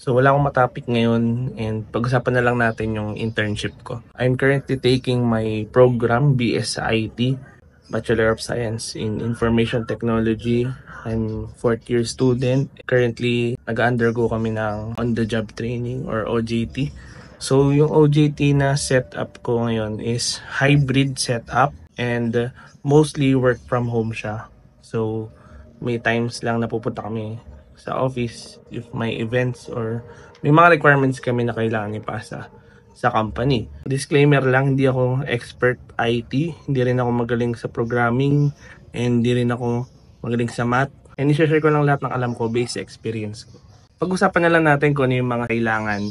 So wala akong matapik ngayon and pag-usapan na lang natin yung internship ko. I'm currently taking my program BSIT, Bachelor of Science in Information Technology. I'm 4th year student. Currently, nag-undergo kami ng on-the-job training or OJT. So yung OJT na setup ko ngayon is hybrid setup and mostly work from home siya. So may times lang na pupunta kami sa office if may events or may mga requirements kami na kailangan ipasa sa company. Disclaimer lang, hindi ako expert IT, hindi rin ako magaling sa programming, and hindi rin ako magaling sa math. And i-share ko lang lahat ng alam ko based sa experience ko. Pag-usapan na lang natin kung ano yung mga kailangan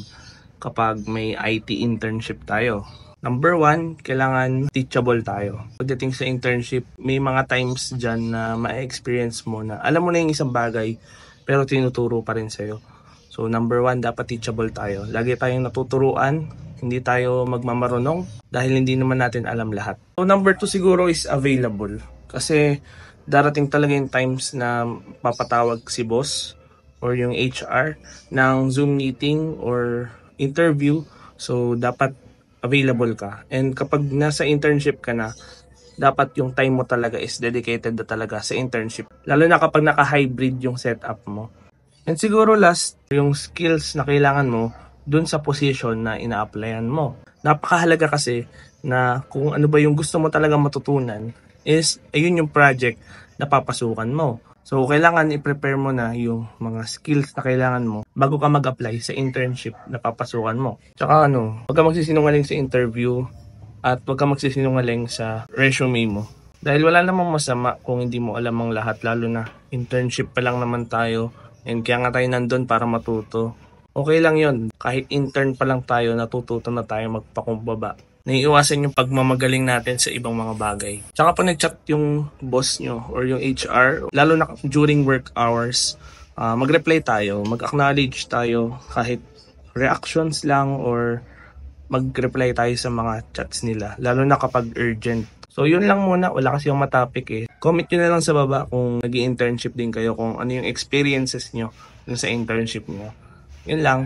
kapag may IT internship tayo. Number 1, kailangan teachable tayo. Pagdating sa internship, may mga times dyan na ma-experience mo na alam mo na yung isang bagay, pero tinuturo pa rin sa'yo. So number 1, dapat teachable tayo. Lagi tayong natuturuan, hindi tayo magmamarunong dahil hindi naman natin alam lahat. So number 2 siguro is available. Kasi darating talaga yung times na papatawag si boss or yung HR ng Zoom meeting or interview. So dapat available ka. And kapag nasa internship ka na, dapat yung time mo talaga is dedicated na talaga sa internship. Lalo na kapag naka-hybrid yung setup mo. And siguro last, yung skills na kailangan mo dun sa position na ina-applyan mo. Napakahalaga kasi na kung ano ba yung gusto mo talaga matutunan is ayun yung project na papasukan mo. So, kailangan i-prepare mo na yung mga skills na kailangan mo bago ka mag-apply sa internship na papasukan mo. Tsaka huwag ka magsisinungaling sa interview at huwag ka magsisinungaling sa resume mo. Dahil wala namang masama kung hindi mo alam ang lahat, lalo na internship pa lang naman tayo and kaya nga tayo nandun para matuto. Okay lang yon, kahit intern pa lang tayo, natututo na tayo magpakumbaba. Naiiwasan yung pagmamagaling natin sa ibang mga bagay. Tsaka pag nag-chat yung boss nyo or yung HR, lalo na during work hours, mag-reply tayo, mag-acknowledge tayo kahit reactions lang or mag-reply tayo sa mga chats nila, lalo na kapag urgent. So yun lang muna, wala kasi yung matapik eh. Comment nyo na lang sa baba kung nag-i-internship din kayo, kung ano yung experiences nyo dun sa internship nyo. Yun lang.